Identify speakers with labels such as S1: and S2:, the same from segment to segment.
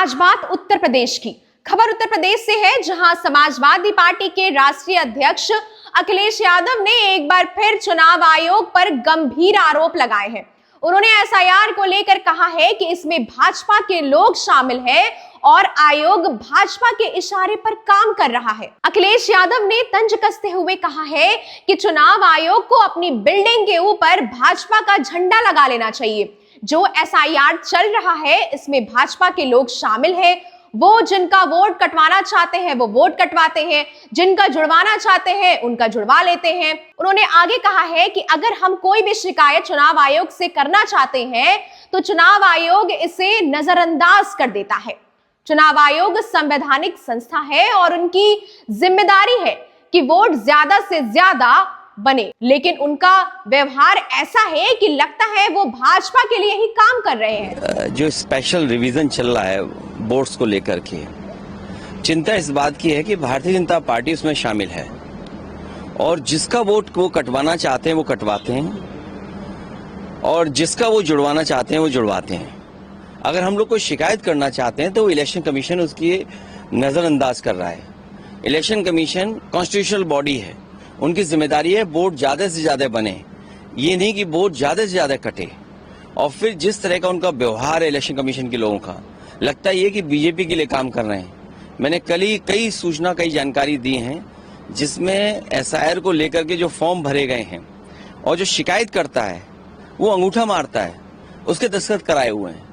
S1: आज बात उत्तर प्रदेश की। खबर उत्तर प्रदेश से है, जहां समाजवादी पार्टी के राष्ट्रीय अध्यक्ष अखिलेश यादव ने एक बार फिर चुनाव आयोग पर गंभीर आरोप लगाए हैं। उन्होंने एसआईआर को लेकर कहा है कि इसमें भाजपा के लोग शामिल हैं और आयोग भाजपा के इशारे पर काम कर रहा है। अखिलेश यादव ने तंज कसते हुए कहा है कि चुनाव आयोग को अपनी बिल्डिंग के ऊपर भाजपा का झंडा लगा लेना चाहिए। जो एसआईआर चल रहा है इसमें भाजपा के लोग शामिल हैं। वो जिनका वोट कटवाना चाहते हैं वो वोट कटवाते हैं, जिनका जुड़वाना चाहते हैं उनका जुड़वा लेते हैं। उन्होंने आगे कहा है कि अगर हम कोई भी शिकायत चुनाव आयोग से करना चाहते हैं तो चुनाव आयोग इसे नजरअंदाज कर देता है। चुनाव आयोग संवैधानिक संस्था है और उनकी जिम्मेदारी है कि वोट ज्यादा से ज्यादा बने, लेकिन उनका व्यवहार ऐसा है कि लगता है वो भाजपा के लिए ही काम कर रहे हैं।
S2: जो स्पेशल रिवीजन चल रहा है बोर्ड्स को लेकर के, चिंता इस बात की है कि भारतीय जनता पार्टी उसमें शामिल है और जिसका वोट वो कटवाना चाहते हैं वो कटवाते हैं और जिसका वो जुड़वाना चाहते हैं वो जुड़वाते हैं। अगर हम लोग कोई शिकायत करना चाहते हैं तो इलेक्शन कमीशन उसकी नजरअंदाज कर रहा है। इलेक्शन कमीशन कॉन्स्टिट्यूशनल बॉडी है, उनकी जिम्मेदारी है वोट ज्यादा से ज्यादा बने, ये नहीं कि वोट ज्यादा से ज्यादा कटे। और फिर जिस तरह का उनका व्यवहार है इलेक्शन कमीशन के लोगों का, लगता है ये कि बीजेपी के लिए काम कर रहे हैं। मैंने कल ही कई जानकारी दी हैं जिसमें एसआईआर को लेकर के जो फॉर्म भरे गए हैं और जो शिकायत करता है वो अंगूठा मारता है, उसके दस्तखत कराए हुए हैं।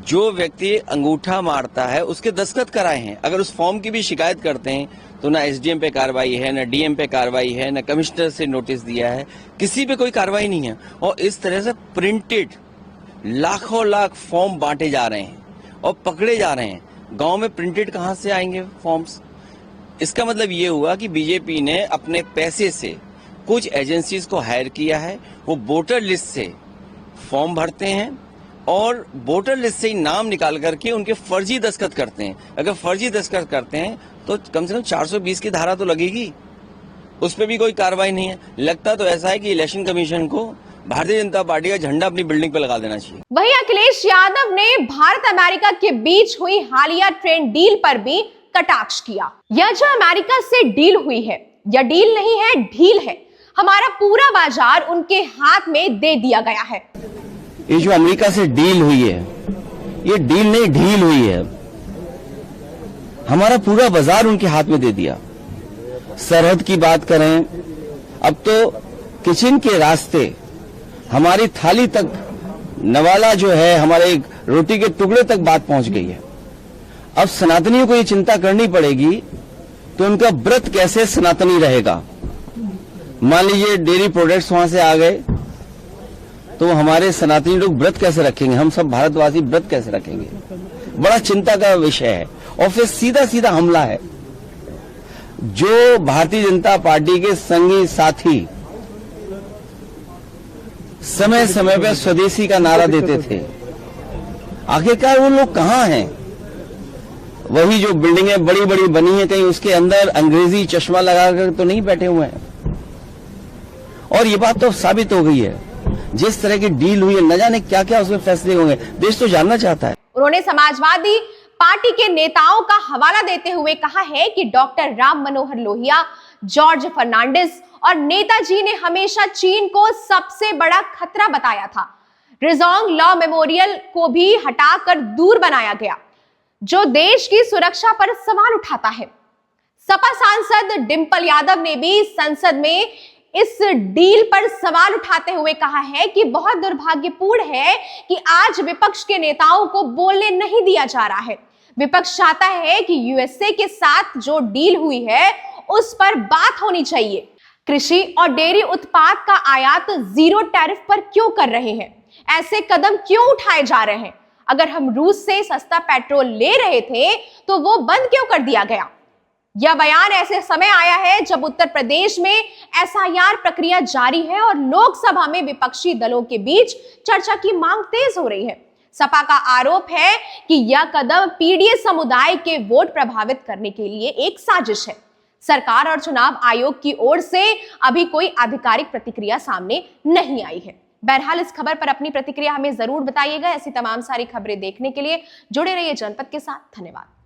S2: जो व्यक्ति अंगूठा मारता है उसके दस्तखत कराए हैं। अगर उस फॉर्म की भी शिकायत करते हैं तो ना एसडीएम पे कार्रवाई है, ना डीएम पे कार्रवाई है, ना कमिश्नर से नोटिस दिया है, किसी पे कोई कार्रवाई नहीं है। और इस तरह से प्रिंटेड लाखों लाख फॉर्म बांटे जा रहे हैं और पकड़े जा रहे हैं। गांव में प्रिंटेड कहां से आएंगे फॉर्म्स? इसका मतलब ये हुआ कि बीजेपी ने अपने पैसे से कुछ एजेंसीज को हायर किया है। वो वोटर लिस्ट से फॉर्म भरते हैं और वोटर लिस्ट से ही नाम निकाल करके उनके फर्जी दस्तखत करते हैं। अगर फर्जी दस्तखत करते हैं तो कम से कम 420 की धारा तो लगेगी, उस पर भी कोई कार्रवाई नहीं है। लगता तो ऐसा है कि इलेक्शन कमीशन को भारतीय जनता पार्टी का झंडा अपनी बिल्डिंग पे लगा देना चाहिए।
S1: वहीं अखिलेश यादव ने भारत अमेरिका के बीच हुई हालिया ट्रेड डील पर भी कटाक्ष किया। यह जो अमेरिका से डील हुई है, यह डील नहीं है, ढील है। हमारा पूरा बाजार उनके हाथ में दे दिया गया है।
S3: ये जो अमेरिका से डील हुई है, ये डील नहीं ढील हुई है। हमारा पूरा बाजार उनके हाथ में दे दिया। सरहद की बात करें, अब तो किचन के रास्ते हमारी थाली तक, नवाला जो है हमारे रोटी के टुकड़े तक बात पहुंच गई है। अब सनातनियों को ये चिंता करनी पड़ेगी तो उनका व्रत कैसे सनातनी रहेगा। मान लीजिए डेयरी प्रोडक्ट्स वहां से आ गए तो हमारे सनातनी लोग व्रत कैसे रखेंगे, हम सब भारतवासी व्रत कैसे रखेंगे? बड़ा चिंता का विषय है। और फिर सीधा सीधा हमला है। जो भारतीय जनता पार्टी के संगी साथी समय समय पर स्वदेशी का नारा देते थे, आखिरकार वो लोग कहां हैं? वही जो बिल्डिंगें बड़ी बड़ी बनी हैं, कहीं उसके अंदर अंग्रेजी चश्मा लगाकर तो नहीं बैठे हुए हैं। और ये बात तो साबित हो गई है, जिस तरह की डील हुई है, न जाने क्या क्या उसमें फैसले होंगे, देश तो जानना चाहता है।
S1: उन्होंने समाजवादी पार्टी के नेताओं का हवाला देते हुए कहा है कि डॉक्टर राम मनोहर लोहिया, जॉर्ज फर्नांडिस और नेताजी ने हमेशा चीन को सबसे बड़ा खतरा बताया था। रिजोंग लॉ मेमोरियल को भी हटाकर दूर बनाया गया, जो देश की सुरक्षा पर सवाल उठाता है। सपा सांसद डिंपल यादव ने भी संसद में इस डील पर सवाल उठाते हुए कहा है कि बहुत दुर्भाग्यपूर्ण है कि आज विपक्ष के नेताओं को बोलने नहीं दिया जा रहा है। विपक्ष चाहता है कि यूएसए के साथ जो डील हुई है उस पर बात होनी चाहिए। कृषि और डेयरी उत्पाद का आयात जीरो टैरिफ पर क्यों कर रहे हैं? ऐसे कदम क्यों उठाए जा रहे हैं? अगर हम रूस से सस्ता पेट्रोल ले रहे थे तो वो बंद क्यों कर दिया गया? यह बयान ऐसे समय आया है जब उत्तर प्रदेश में एसआईआर प्रक्रिया जारी है और लोकसभा में विपक्षी दलों के बीच चर्चा की मांग तेज हो रही है। सपा का आरोप है कि यह कदम पीडीए समुदाय के वोट प्रभावित करने के लिए एक साजिश है। सरकार और चुनाव आयोग की ओर से अभी कोई आधिकारिक प्रतिक्रिया सामने नहीं आई है। बहरहाल इस खबर पर अपनी प्रतिक्रिया हमें जरूर बताइएगा। ऐसी तमाम सारी खबरें देखने के लिए जुड़े रहिए जनपद के साथ। धन्यवाद।